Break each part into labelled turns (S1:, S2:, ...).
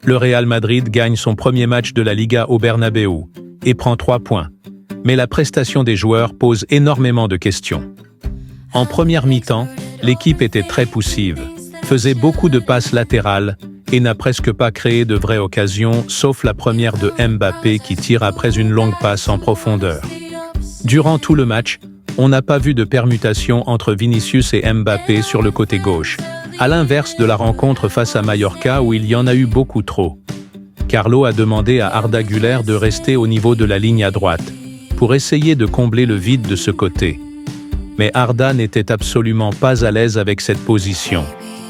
S1: Le Real Madrid gagne son premier match de la Liga au Bernabéu et prend 3 points. Mais la prestation des joueurs pose énormément de questions. En première mi-temps, l'équipe était très poussive, faisait beaucoup de passes latérales et n'a presque pas créé de vraies occasions, sauf la première de Mbappé qui tire après une longue passe en profondeur. Durant tout le match, on n'a pas vu de permutation entre Vinicius et Mbappé sur le côté gauche, à l'inverse de la rencontre face à Mallorca où il y en a eu beaucoup trop. Carlo a demandé à Arda Güler de rester au niveau de la ligne à droite, pour essayer de combler le vide de ce côté. Mais Arda n'était absolument pas à l'aise avec cette position,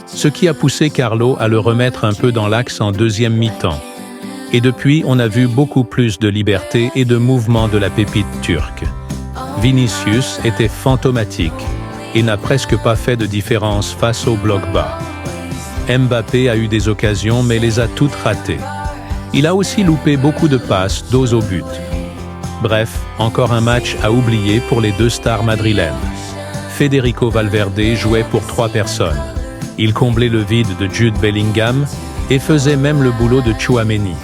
S1: ce qui a poussé Carlo à le remettre un peu dans l'axe en deuxième mi-temps. Et depuis, on a vu beaucoup plus de liberté et de mouvement de la pépite turque. Vinicius était fantomatique et n'a presque pas fait de différence face au bloc bas. Mbappé a eu des occasions mais les a toutes ratées. Il a aussi loupé beaucoup de passes dos au but. Bref, encore un match à oublier pour les deux stars madrilènes. Federico Valverde jouait pour 3 personnes. Il comblait le vide de Jude Bellingham et faisait même le boulot de Tchouaméni.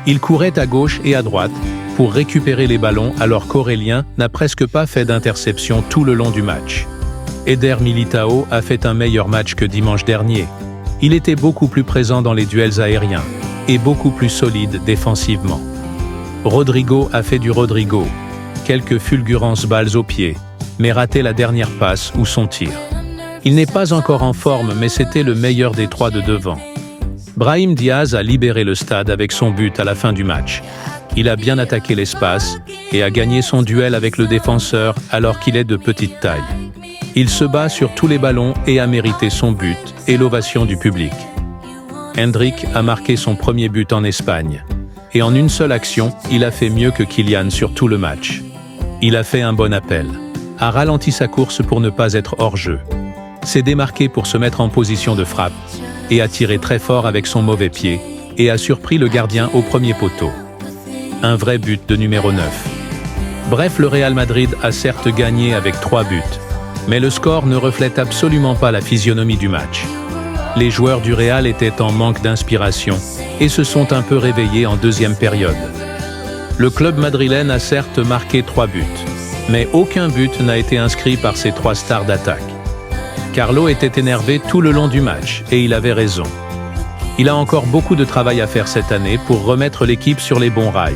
S1: Il courait à gauche et à droite pour récupérer les ballons alors qu'Aurélien n'a presque pas fait d'interception tout le long du match. Eder Militao a fait un meilleur match que dimanche dernier. Il était beaucoup plus présent dans les duels aériens et beaucoup plus solide défensivement. Rodrigo a fait du Rodrigo, quelques fulgurances balles au pied, mais raté la dernière passe ou son tir. Il n'est pas encore en forme, mais c'était le meilleur des 3 de devant. Brahim Diaz a libéré le stade avec son but à la fin du match. Il a bien attaqué l'espace et a gagné son duel avec le défenseur alors qu'il est de petite taille. Il se bat sur tous les ballons et a mérité son but et l'ovation du public. Endrick a marqué son premier but en Espagne. Et en une seule action, il a fait mieux que Kylian sur tout le match. Il a fait un bon appel, a ralenti sa course pour ne pas être hors-jeu, s'est démarqué pour se mettre en position de frappe, et a tiré très fort avec son mauvais pied, et a surpris le gardien au premier poteau. Un vrai but de numéro 9. Bref, le Real Madrid a certes gagné avec 3 buts, mais le score ne reflète absolument pas la physionomie du match. Les joueurs du Real étaient en manque d'inspiration et se sont un peu réveillés en deuxième période. Le club madrilène a certes marqué 3 buts, mais aucun but n'a été inscrit par ses 3 stars d'attaque. Carlo était énervé tout le long du match et il avait raison. Il a encore beaucoup de travail à faire cette année pour remettre l'équipe sur les bons rails.